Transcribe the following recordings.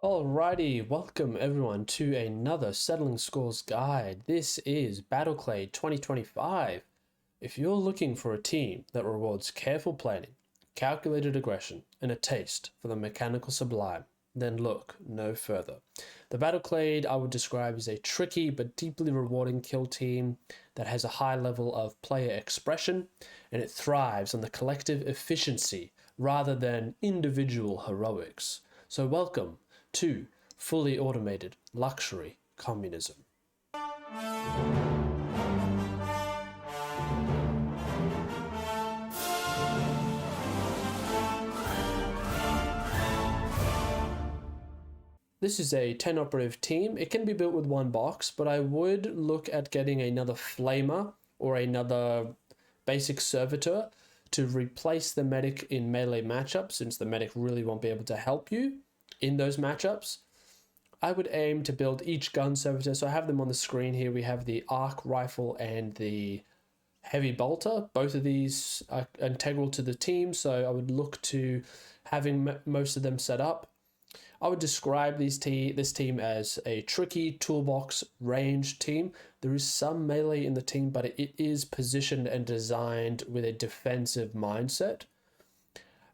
Alrighty, welcome everyone to another Settling Scores guide. This is Battleclade 2025. If you're looking for a team that rewards careful planning, calculated aggression, and a taste for the mechanical sublime, then look no further. The Battleclade I would describe as a tricky but deeply rewarding kill team that has a high level of player expression, and it thrives on the collective efficiency rather than individual heroics. So welcome to fully automated luxury communism. This is a 10 operative team. It can be built with one box, but I would look at getting another flamer or another basic servitor to replace the medic in melee matchups, since the medic really won't be able to help you in those matchups. I would aim to build each gun servitor. So I have them on the screen here. We have the arc rifle and the heavy bolter. Both of these are integral to the team, so I would look to having most of them set up. I would describe this team as a tricky toolbox range team. There is some melee in the team, but it is positioned and designed with a defensive mindset.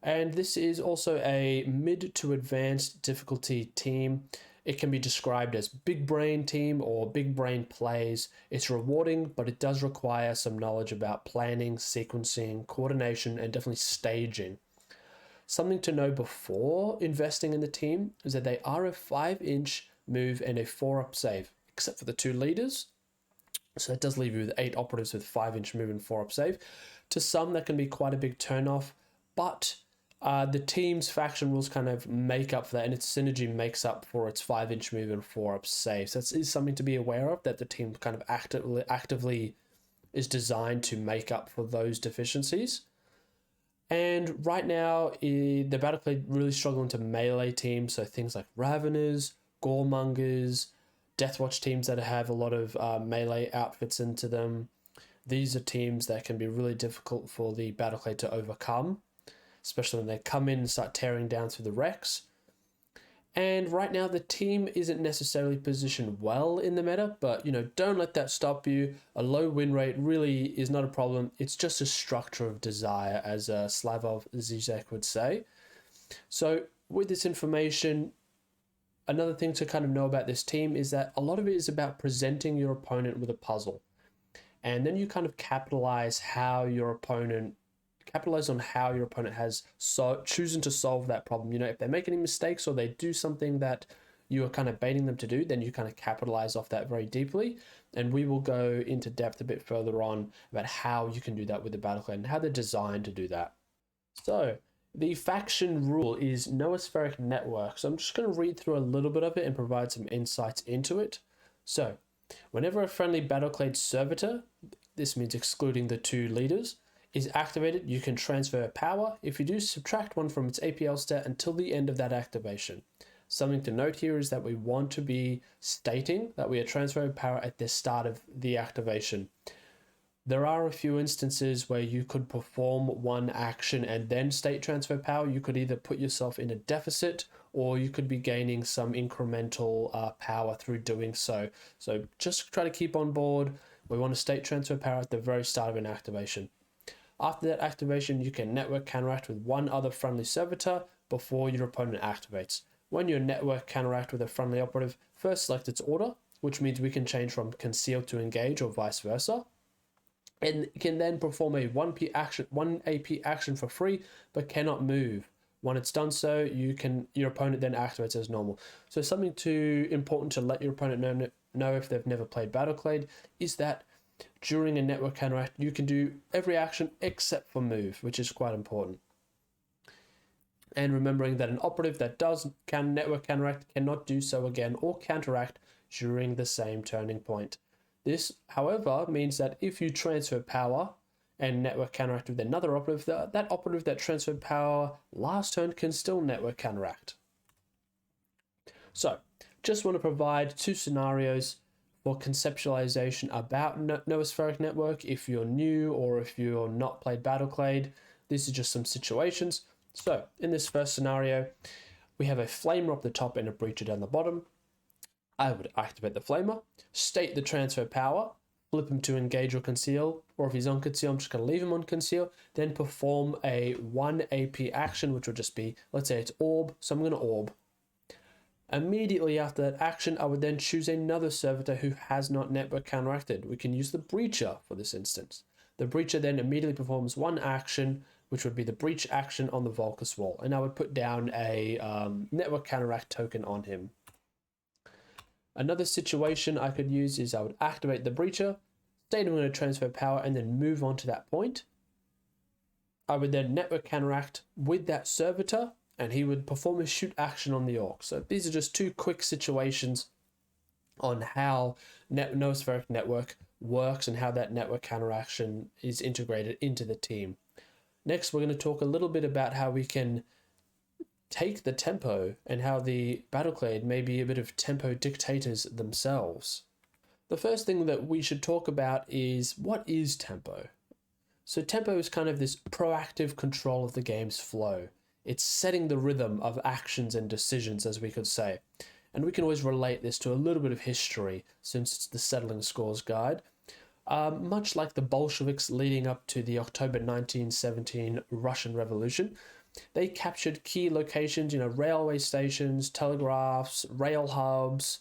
And this is also a mid to advanced difficulty team. It can be described as big brain team or big brain plays. It's rewarding, but it does require some knowledge about planning, sequencing, coordination, and definitely staging. Something to know before investing in the team is that they are a 5-inch move and a 4-up save, except for the 2 leaders. So that does leave you with 8 operatives with 5-inch move and 4-up save. To some, that can be quite a big turnoff, but the team's faction rules kind of make up for that, and its synergy makes up for its 5-inch move and 4-up save. So that is something to be aware of, that the team kind of actively is designed to make up for those deficiencies. And right now, the Battleclade really struggling to melee teams, so things like Raveners, Goremongers, Deathwatch teams that have a lot of melee outfits into them. These are teams that can be really difficult for the Battleclade to overcome, especially when they come in and start tearing down through the wrecks. And right now, the team isn't necessarily positioned well in the meta, but don't let that stop you. A low win rate really is not a problem. It's just a structure of desire, as Slavov Zizek would say. So with this information, another thing to kind of know about this team is that a lot of it is about presenting your opponent with a puzzle. And then you kind of capitalize on how your opponent has chosen to solve that problem. If they make any mistakes or they do something that you are kind of baiting them to do, then you kind of capitalize off that very deeply. And we will go into depth a bit further on about how you can do that with the Battleclade and how they're designed to do that. So the faction rule is noospheric network. So I'm just going to read through a little bit of it and provide some insights into it. So whenever a friendly Battleclade servitor, this means excluding the 2 leaders, is activated, you can transfer power. If you do, subtract 1 from its APL stat until the end of that activation. Something to note here is that we want to be stating that we are transferring power at the start of the activation. There are a few instances where you could perform one action and then state transfer power. You could either put yourself in a deficit, or you could be gaining some incremental power through doing so. So just try to keep on board. We want to state transfer power at the very start of an activation. After that activation, you can network counteract with one other friendly servitor before your opponent activates. When you network counteract with a friendly operative, first select its order, which means we can change from conceal to engage or vice versa. And can then perform a 1 AP action for free, but cannot move. When it's done so, your opponent then activates as normal. So something important to let your opponent know if they've never played Battleclade is that during a network counteract, you can do every action except for move, which is quite important. And remembering that an operative that does network counteract cannot do so again or counteract during the same turning point. This, however, means that if you transfer power and network counteract with another operative, that operative that transferred power last turn can still network counteract. So, just want to provide 2 scenarios for conceptualization about noospheric network. If you're new or if you're not played Battleclade, these are just some situations. So in this first scenario, We have a flamer up the top and a breacher down the bottom. I would activate the flamer, state the transfer power, flip him to engage or conceal, or if he's on conceal, I'm just going to leave him on conceal, then perform a 1 AP action, which would just be, let's say it's orb, so I'm going to orb. Immediately after that action, I would then choose another servitor who has not network counteracted. We can use the breacher for this instance. The breacher then immediately performs one action, which would be the breach action on the Vulcus wall, and I would put down a network counteract token on him. Another situation I could use is I would activate the breacher, state I'm going to transfer power, and then move on to that point. I would then network counteract with that servitor, and he would perform a shoot action on the orc. So these are just two quick situations on how Noospheric Network works and how that network counteraction is integrated into the team. Next, we're going to talk a little bit about how we can take the tempo and how the Battleclade may be a bit of tempo dictators themselves. The first thing that we should talk about is, what is tempo? So tempo is kind of this proactive control of the game's flow. It's setting the rhythm of actions and decisions, as we could say. And we can always relate this to a little bit of history, since it's the settling scores guide. Much like the Bolsheviks leading up to the October 1917 Russian Revolution, they captured key locations, railway stations, telegraphs, rail hubs,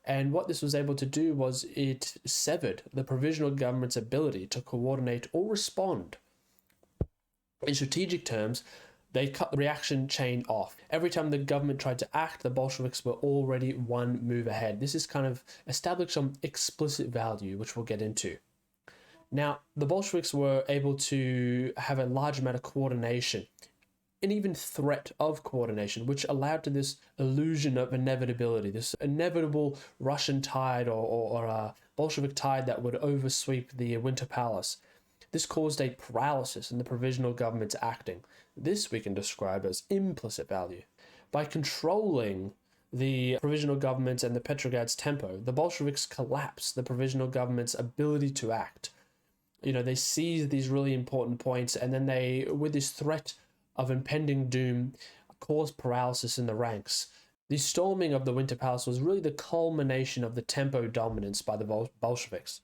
and what this was able to do was it severed the provisional government's ability to coordinate or respond. In strategic terms, they cut the reaction chain off. Every time the government tried to act, the Bolsheviks were already one move ahead. This is kind of established some explicit value, which we'll get into. Now, the Bolsheviks were able to have a large amount of coordination, and even threat of coordination, which allowed to this illusion of inevitability, this inevitable Russian tide or a Bolshevik tide that would oversweep the Winter Palace. This caused a paralysis in the provisional government's acting. This we can describe as implicit value. By controlling the provisional government and the Petrograd's tempo, the Bolsheviks collapsed the provisional government's ability to act. They seized these really important points, and then they, with this threat of impending doom, caused paralysis in the ranks. The storming of the Winter Palace was really the culmination of the tempo dominance by the Bolsheviks.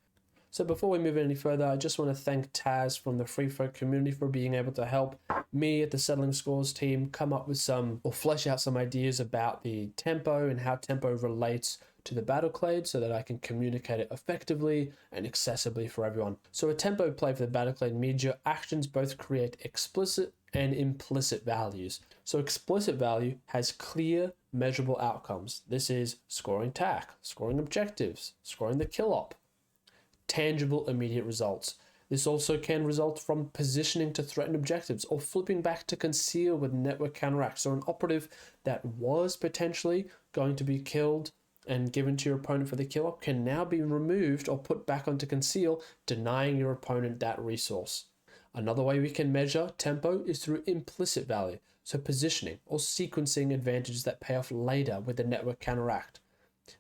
So before we move any further, I just want to thank Taz from the Free Folk community for being able to help me at the Settling Scores team come up with flesh out some ideas about the tempo and how tempo relates to the Battleclade so that I can communicate it effectively and accessibly for everyone. So a tempo play for the Battleclade means your actions both create explicit and implicit values. So explicit value has clear, measurable outcomes. This is scoring tack, scoring objectives, scoring the kill op. Tangible, immediate results. This also can result from positioning to threaten objectives or flipping back to conceal with network counteract. So an operative that was potentially going to be killed and given to your opponent for the kill up can now be removed or put back onto conceal, denying your opponent that resource. Another way we can measure tempo is through implicit value, so positioning or sequencing advantages that pay off later with the network counteract.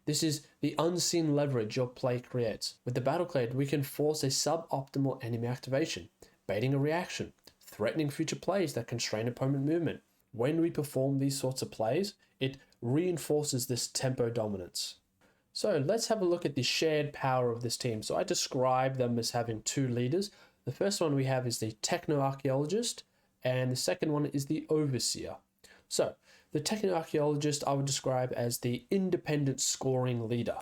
This is the unseen leverage your play creates. With the Battleclade, we can force a suboptimal enemy activation, baiting a reaction, threatening future plays that constrain opponent movement. When we perform these sorts of plays, it reinforces this tempo dominance. So let's have a look at the shared power of this team. So I describe them as having two leaders. The first one we have is the techno-archaeologist, and the second one is the overseer. So the techno-archaeologist I would describe as the independent scoring leader.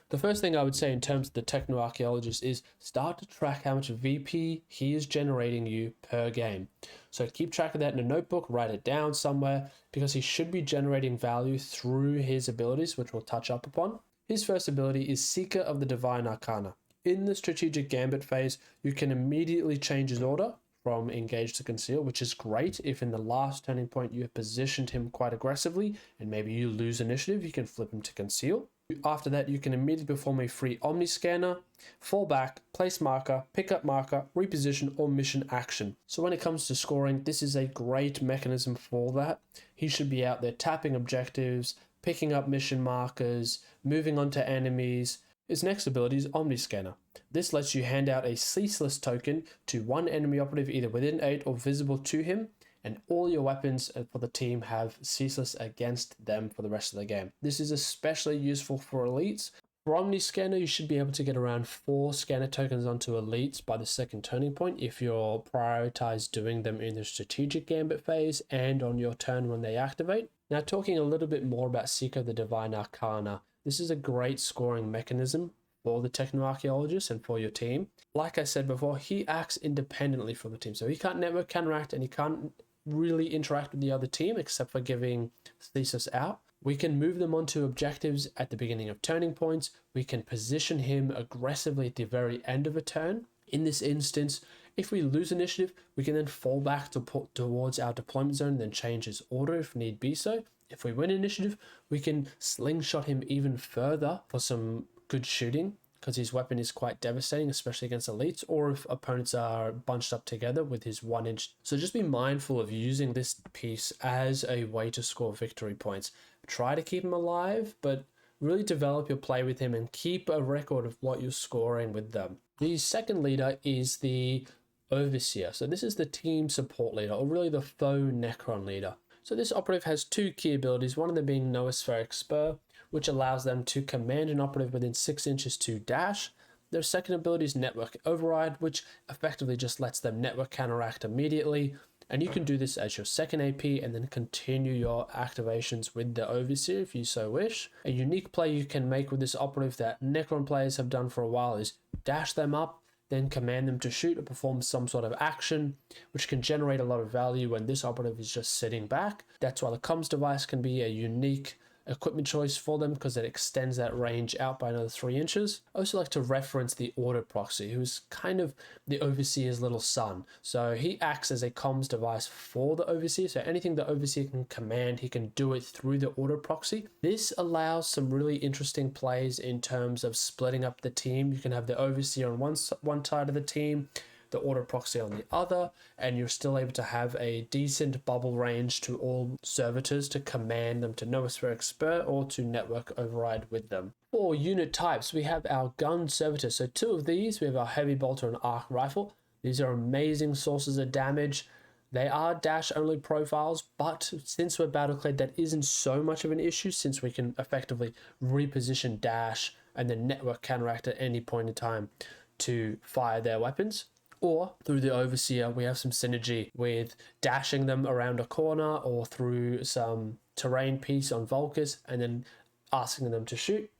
The first thing I would say in terms of the techno-archaeologist is start to track how much VP he is generating you per game. So keep track of that in a notebook, write it down somewhere, because he should be generating value through his abilities, which we'll touch up upon. His first ability is Seeker of the Divine Arcana. In the strategic gambit phase, you can immediately change his order from engage to conceal, which is great if in the last turning point you have positioned him quite aggressively and maybe you lose initiative, you can flip him to conceal. After that, you can immediately perform a free Omni Scanner, fall back, place marker, pick up marker, reposition, or mission action. So when it comes to scoring, this is a great mechanism for that. He should be out there tapping objectives, picking up mission markers, moving on to enemies. His next ability is Omni Scanner. This lets you hand out a ceaseless token to one enemy operative either within 8 or visible to him, and all your weapons for the team have ceaseless against them for the rest of the game. This is especially useful for elites. For Omni Scanner, you should be able to get around 4 scanner tokens onto elites by the second turning point if you're prioritized doing them in the strategic gambit phase and on your turn when they activate. Now, talking a little bit more about Seeker the Divine Arcana, this is a great scoring mechanism for the Techno-Archaeologist and for your team. Like I said before, he acts independently from the team, so he can't network counteract and he can't really interact with the other team except for giving Thesis out. We can move them onto objectives at the beginning of turning points. We can position him aggressively at the very end of a turn. In this instance, if we lose initiative, we can then fall back towards our deployment zone, then change his order if need be so. If we win initiative, we can slingshot him even further for some good shooting, because his weapon is quite devastating, especially against elites, or if opponents are bunched up together with his 1-inch. So just be mindful of using this piece as a way to score victory points. Try to keep him alive, but really develop your play with him and keep a record of what you're scoring with them. The second leader is the Overseer. So this is the team support leader, or really the faux Necron leader. So this operative has 2 key abilities, one of them being Noospheric Spur, which allows them to command an operative within 6 inches to dash. Their second ability is Network Override, which effectively just lets them network counteract immediately. And you can do this as your second AP and then continue your activations with the Overseer if you so wish. A unique play you can make with this operative that Necron players have done for a while is dash them up, then command them to shoot or perform some sort of action, which can generate a lot of value when this operative is just sitting back. That's why the comms device can be a unique equipment choice for them, because it extends that range out by another 3 inches. I also like to reference the Order Proxy, who's kind of the Overseer's little son. So he acts as a comms device for the Overseer, so anything the Overseer can command, he can do it through the Order Proxy. This allows some really interesting plays in terms of splitting up the team. You can have the Overseer on one side of the team, the Order Proxy on the other, and you're still able to have a decent bubble range to all servitors to command them to Noospheric Spur or to Network Override with them. For unit types, we have our gun servitors. So 2 of these, we have our Heavy Bolter and Arc Rifle. These are amazing sources of damage. They are dash-only profiles, but since we're Battleclade, that isn't so much of an issue, since we can effectively reposition dash and then network counteract at any point in time to fire their weapons. Or through the Overseer, we have some synergy with dashing them around a corner or through some terrain piece on Vulcus and then asking them to shoot.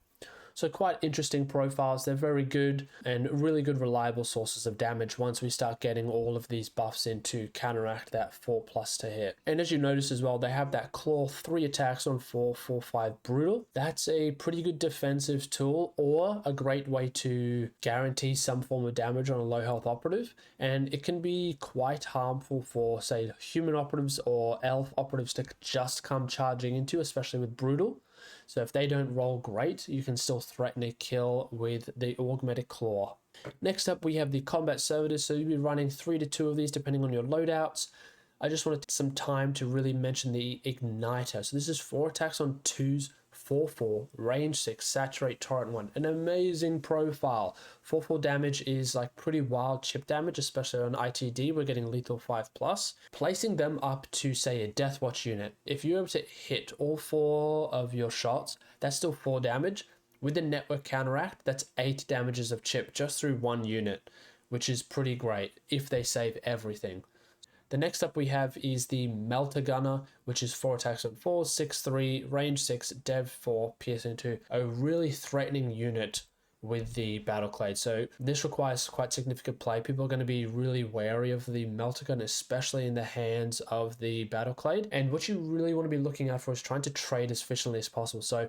So quite interesting profiles. They're very good and really good reliable sources of damage once we start getting all of these buffs in to counteract that 4+ to hit. And as you notice as well, they have that Claw 3 attacks on 4/4/5 Brutal. That's a pretty good defensive tool, or a great way to guarantee some form of damage on a low health operative. And it can be quite harmful for, say, human operatives or elf operatives to just come charging into, especially with Brutal. So if they don't roll great, you can still threaten a kill with the Augmented Claw. Next up, we have the Combat Servitors. So you'll be running 3 to 2 of these depending on your loadouts. I just wanted some time to really mention the Igniter. So this is 4 attacks on 2s, 4/4, range 6, saturate, torrent 1. An amazing profile. 4/4 damage is like pretty wild chip damage, especially on ITD. We're getting lethal 5+. Placing them up to, say, a Deathwatch unit. If you're able to hit all 4 of your shots, that's still 4 damage. With the network counteract, that's 8 damages of chip just through 1 unit, which is pretty great if they save everything. The next up we have is the Melter Gunner, which is 4 attacks on 4, 6/3, range 6, dev 4, piercing 2. A really threatening unit with the Battleclade. So this requires quite significant play. People are going to be really wary of the Melter Gun, especially in the hands of the Battleclade. And what you really want to be looking out for is trying to trade as efficiently as possible. So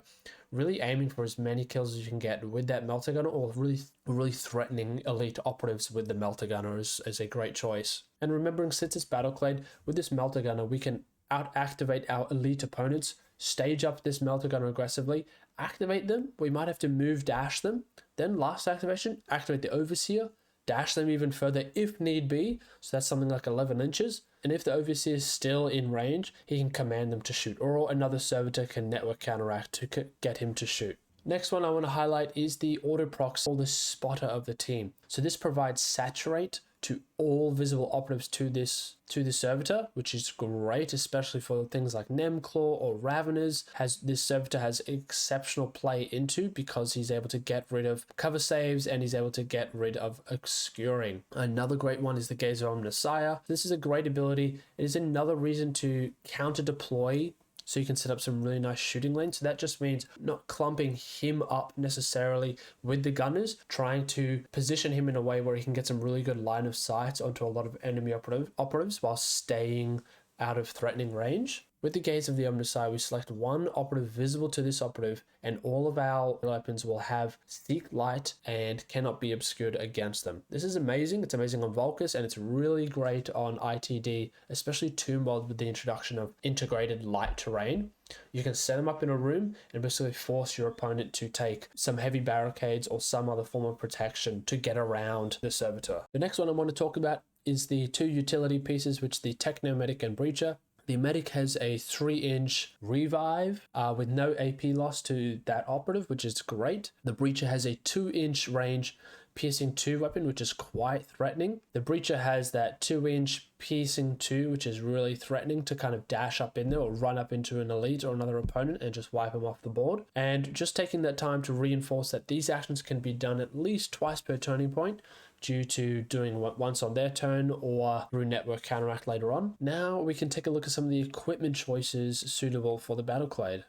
really aiming for as many kills as you can get with that Melter Gunner, or really threatening elite operatives with the Melter Gunner is a great choice. And remembering, since it's Battleclade, with this Melter Gunner, we can out-activate our elite opponents, stage up this Melter Gunner aggressively, activate them. We might have to move dash them. Then last activation, activate the Overseer, dash them even further if need be. So that's something like 11 inches. And if the Overseer is still in range, he can command them to shoot, or another servitor can network counteract to get him to shoot. Next one I want to highlight is the Order Proxy, or the spotter of the team. So this provides saturate, to all visible operatives to this servitor, which is great, especially for things like Nemclaw or Raveners. This servitor has exceptional play into, because he's able to get rid of cover saves and he's able to get rid of obscuring. Another great one is the Gaze of Omnissiah. This is a great ability. It is another reason to counter deploy, so you can set up some really nice shooting lanes. So that just means not clumping him up necessarily with the gunners, trying to position him in a way where he can get some really good line of sight onto a lot of enemy operatives while staying out of threatening range. With the Gaze of the Omnissiah, we select one operative visible to this operative, and all of our weapons will have Seek Light and cannot be obscured against them. This is amazing. It's amazing on Vulcus, and it's really great on ITD, especially Tomb World with the introduction of integrated light terrain. You can set them up in a room and basically force your opponent to take some heavy barricades or some other form of protection to get around the servitor. The next one I want to talk about is the two utility pieces, which the Techno Medic and Breacher. The Medic has a 3-inch revive with no AP loss to that operative, which is great. The Breacher has a 2-inch range piercing 2 weapon, which is quite threatening. The Breacher has that 2-inch piercing 2, which is really threatening to kind of dash up in there or run up into an elite or another opponent and just wipe them off the board. And just taking that time to reinforce that these actions can be done at least twice per turning point, due to doing once on their turn or through network counteract later on. Now we can take a look at some of the equipment choices suitable for the Battleclade.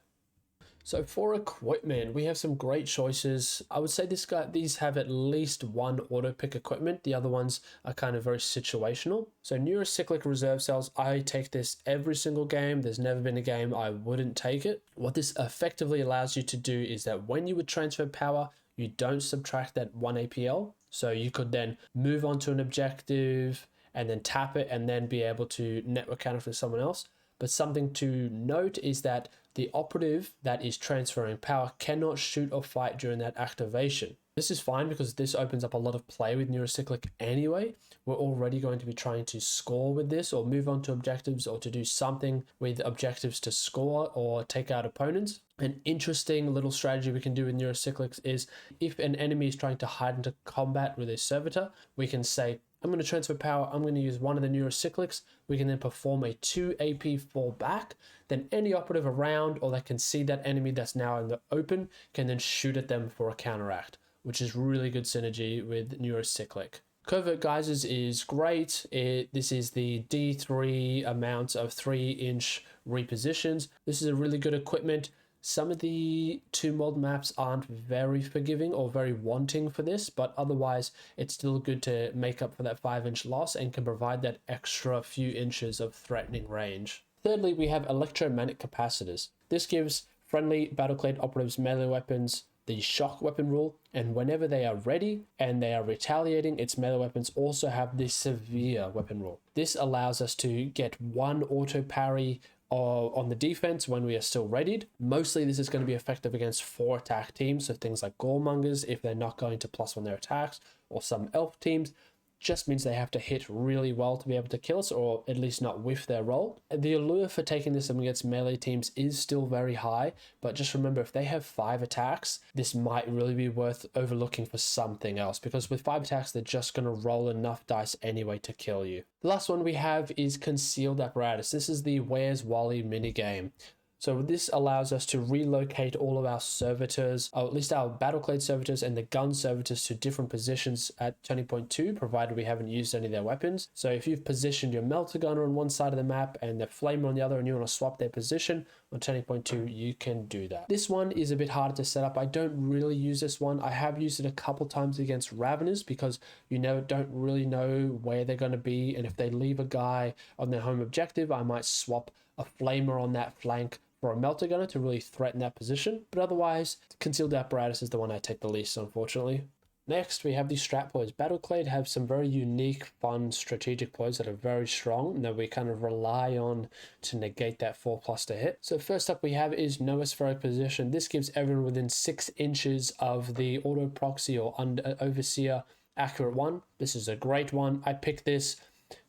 So for equipment, we have some great choices. I would say these have at least one auto pick equipment. The other ones are kind of very situational. So Neurocyclic Reserve Cells, I take this every single game. There's never been a game I wouldn't take it. What this effectively allows you to do is that when you would transfer power, you don't subtract that 1 APL. So you could then move on to an objective and then tap it and then be able to network counter for someone else. But something to note is that the operative that is transferring power cannot shoot or fight during that activation. This is fine because this opens up a lot of play with Neurocyclic anyway. We're already going to be trying to score with this or move on to objectives or to do something with objectives to score or take out opponents. An interesting little strategy we can do with Neurocyclics is if an enemy is trying to hide into combat with a servitor, we can say, I'm going to transfer power, I'm going to use one of the Neurocyclics. We can then perform a 2 AP fall back. Then any operative around or that can see that enemy that's now in the open can then shoot at them for a counteract, which is really good synergy with Neurocyclic. Covert Geysers is great. This is the D3 amount of 3-inch repositions. This is a really good equipment. Some of the Tomb World maps aren't very forgiving or very wanting for this, but otherwise it's still good to make up for that 5-inch loss and can provide that extra few inches of threatening range. Thirdly, we have Electromagnetic Capacitors. This gives friendly Battleclade operatives melee weapons the shock weapon rule, and whenever they are ready and they are retaliating, its melee weapons also have the severe weapon rule. This allows us to get one auto parry on the defense when we are still readied. Mostly this is going to be effective against 4 attack teams, so things like Goremongers if they're not going to +1 their attacks, or some elf teams. Just means they have to hit really well to be able to kill us, or at least not whiff their roll. The allure for taking this against melee teams is still very high, but just remember if they have 5 attacks, this might really be worth overlooking for something else, because with 5 attacks they're just going to roll enough dice anyway to kill you. The last one we have is Concealed Apparatus. This is the Where's Wally minigame. So this allows us to relocate all of our servitors, or at least our Battleclade servitors and the gun servitors, to different positions at turning point 2, provided we haven't used any of their weapons. So if you've positioned your melter gunner on one side of the map and the flamer on the other, and you want to swap their position on turning point 2, you can do that. This one is a bit harder to set up. I don't really use this one. I have used it a couple times against Raveners because you don't really know where they're going to be, and if they leave a guy on their home objective, I might swap a flamer on that flank for a melter gunner to really threaten that position. But otherwise, Concealed Apparatus is the one I take the least, unfortunately. Next, we have the Strat Ploys. Battleclade have some very unique, fun, strategic ploys that are very strong and that we kind of rely on to negate that 4+ to hit. So first up we have is Noospheric Position. This gives everyone within 6 inches of the auto proxy or overseer accurate 1. This is a great one. I picked this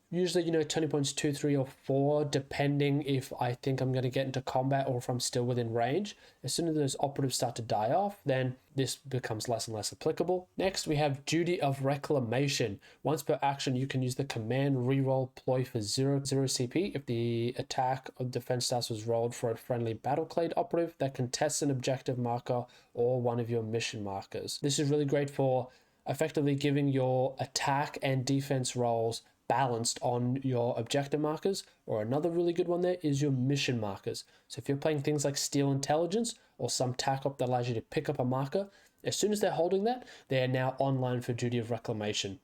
Usually, you know, turning points 2, 3, or 4, depending if I think I'm going to get into combat or if I'm still within range. As soon as those operatives start to die off, then this becomes less and less applicable. Next, we have Duty of Reclamation. Once per action, you can use the command reroll ploy for 0 CP if the attack or defense stats was rolled for a friendly Battleclade operative that contests an objective marker or one of your mission markers. This is really great for effectively giving your attack and defense rolls balanced on your objective markers, or another really good one there is your mission markers. So if you're playing things like Steel Intelligence or some tac op that allows you to pick up a marker, as soon as they're holding that, they are now online for Duty of Reclamation.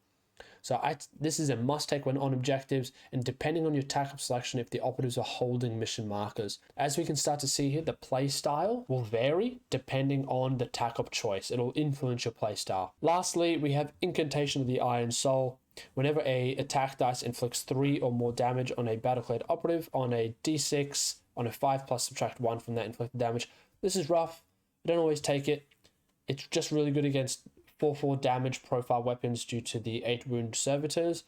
So this is a must take when on objectives, and depending on your tac op selection, if the operatives are holding mission markers. As we can start to see here, the play style will vary depending on the tac op choice. It'll influence your play style. Lastly, we have Incantation of the Iron Soul. Whenever a attack dice inflicts 3 or more damage on a Battleclade operative on a d6, on a 5 plus subtract 1 from that inflicted damage. This is rough. I don't always take it. It's just really good against 4/4 damage profile weapons due to the 8 wound servitors.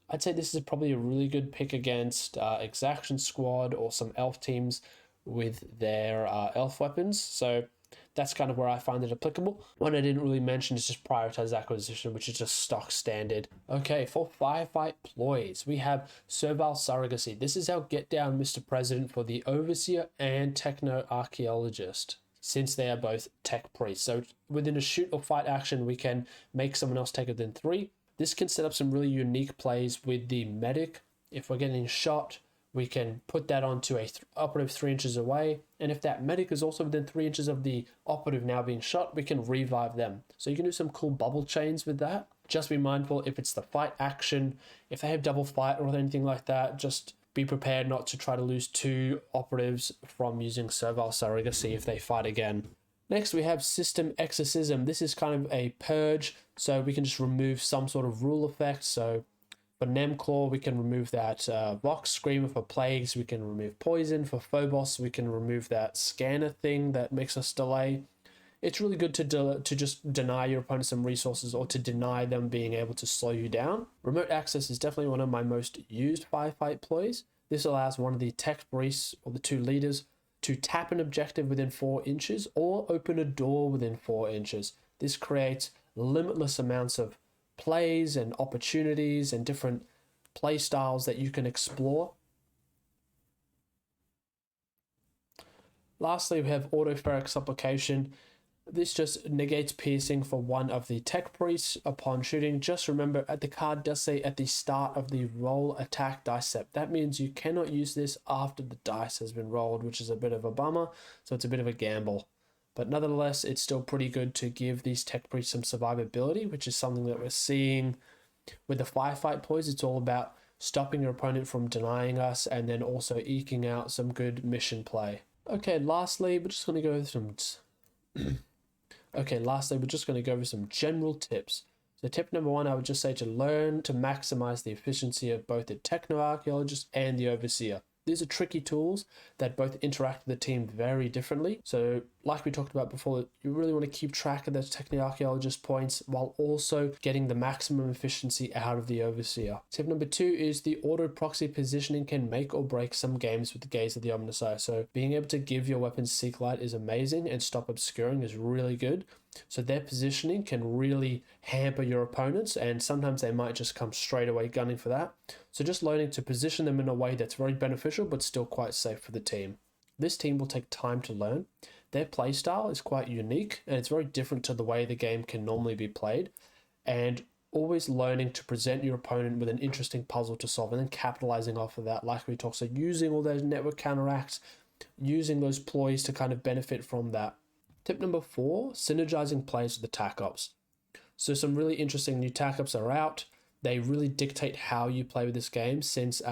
I'd say this is probably a really good pick against Exaction Squad or some elf teams with their elf weapons. So that's kind of where I find it applicable. One I didn't really mention is just Prioritize Acquisition, which is just stock standard. Okay, for Firefight Ploys, we have Servile Surrogacy. This is our get down Mr. President for the Overseer and Techno Archaeologist, since they are both tech priests. So within a shoot or fight action, we can make someone else take it within 3. This can set up some really unique plays with the medic. If we're getting shot, we can put that onto a operative 3 inches away. And if that medic is also within 3 inches of the operative now being shot, we can revive them. So you can do some cool bubble chains with that. Just be mindful if it's the fight action, if they have double fight or anything like that, just be prepared not to try to lose 2 operatives from using Servile Surrogacy if they fight again. Next, we have System Exorcism. This is kind of a purge, so we can just remove some sort of rule effect. So for Nemclaw, we can remove that Vox Screamer. For Plagues, we can remove Poison. For Phobos, we can remove that scanner thing that makes us delay. It's really good to just deny your opponent some resources or to deny them being able to slow you down. Remote Access is definitely one of my most used Firefight Ploys. This allows one of the tech priests or the 2 leaders to tap an objective within 4 inches or open a door within 4 inches. This creates limitless amounts of plays and opportunities and different play styles that you can explore. Lastly, we have Autopheric Supplication. This just negates piercing for one of the tech priests upon shooting. Just remember, the card does say at the start of the roll attack dice set. That means you cannot use this after the dice has been rolled, which is a bit of a bummer. So it's a bit of a gamble. But nonetheless, it's still pretty good to give these tech priests some survivability, which is something that we're seeing with the Firefight Ploys. It's all about stopping your opponent from denying us and then also eking out some good mission play. Okay, lastly, we're just going to go over some... some general tips. So tip number 1, I would just say to learn to maximize the efficiency of both the Techno-Archaeologist and the Overseer. These are tricky tools that both interact with the team very differently. So like we talked about before, you really want to keep track of those Techno-Archaeologist points while also getting the maximum efficiency out of the Overseer. Tip number 2 is the auto proxy positioning can make or break some games with the Gaze of the Ominous Eye. So being able to give your weapons Seek Light is amazing, and Stop Obscuring is really good. So their positioning can really hamper your opponents, and sometimes they might just come straight away gunning for that. So just learning to position them in a way that's very beneficial but still quite safe for the team. This team will take time to learn. Their playstyle is quite unique, and it's very different to the way the game can normally be played. And always learning to present your opponent with an interesting puzzle to solve and then capitalizing off of that, like we talked. So using all those network counteracts, using those ploys to kind of benefit from that. Tip number 4, synergizing plays with the tac ops. So some really interesting new tac ops are out. They really dictate how you play with this game, since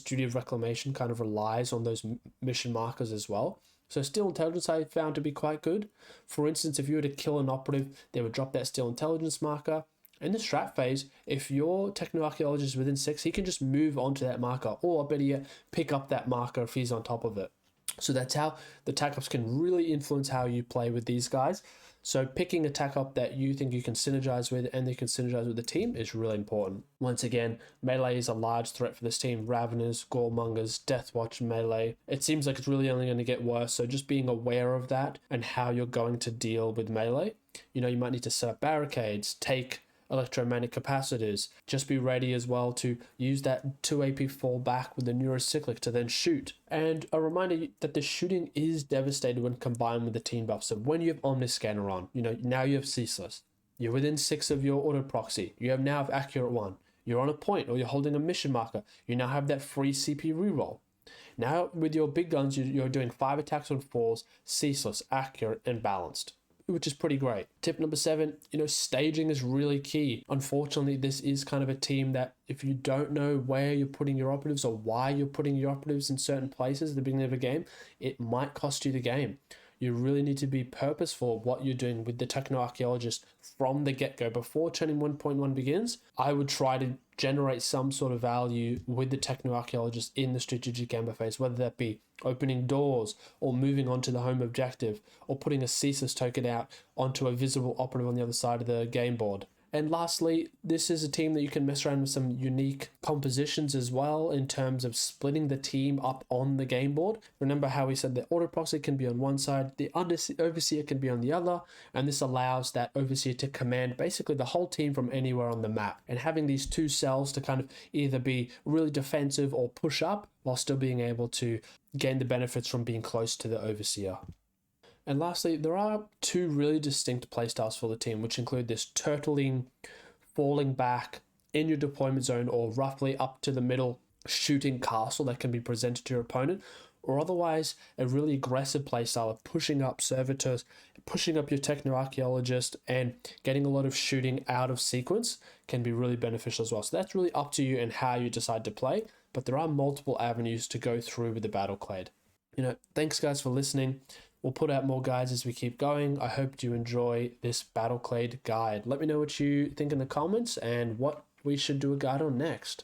Duty of Reclamation kind of relies on those mission markers as well. So Steel Intelligence I found to be quite good. For instance, if you were to kill an operative, they would drop that Steel Intelligence marker. In the strat phase, if your Techno-Archaeologist is within 6, he can just move onto that marker, or better yet, pick up that marker if he's on top of it. So that's how the tac ops can really influence how you play with these guys. So picking a tech op that you think you can synergize with and they can synergize with the team is really important. Once again, melee is a large threat for this team. Raveners, Goremongers, Deathwatch, melee. It seems like it's really only going to get worse. So just being aware of that and how you're going to deal with melee. You know, you might need to set up barricades, take electromagnetic capacitors. Just be ready as well to use that 2 AP fallback with the neurocyclic to then shoot. And a reminder that the shooting is devastated when combined with the team buff. So when you have Omniscanner on, you know, now you have Ceaseless. You're within 6 of your auto proxy. You now have Accurate 1. You're on a point or you're holding a mission marker. You now have that free CP reroll. Now with your big guns, you're doing 5 attacks on 4s, Ceaseless, Accurate, and Balanced, which is pretty great. Tip number 7, you know, staging is really key. Unfortunately, this is kind of a team that if you don't know where you're putting your operatives or why you're putting your operatives in certain places at the beginning of a game, it might cost you the game. You really need to be purposeful of what you're doing with the techno-archaeologist from the get-go. Before training 1.1 begins, I would try to generate some sort of value with the techno-archaeologist in the strategic amber phase, whether that be opening doors or moving on to the home objective or putting a Ceaseless token out onto a visible operative on the other side of the game board. And lastly, this is a team that you can mess around with some unique compositions as well in terms of splitting the team up on the game board. Remember how we said the auto proxy can be on one side, the overseer can be on the other, and this allows that overseer to command basically the whole team from anywhere on the map. And having these 2 cells to kind of either be really defensive or push up while still being able to gain the benefits from being close to the overseer. And lastly, there are 2 really distinct playstyles for the team, which include this turtling, falling back in your deployment zone or roughly up to the middle shooting castle that can be presented to your opponent, or otherwise a really aggressive playstyle of pushing up servitors, pushing up your techno-archaeologist, and getting a lot of shooting out of sequence can be really beneficial as well. So that's really up to you and how you decide to play, but there are multiple avenues to go through with the Battleclade. You know, thanks guys for listening. We'll put out more guides as we keep going. I hope you enjoy this Battleclade guide. Let me know what you think in the comments and what we should do a guide on next.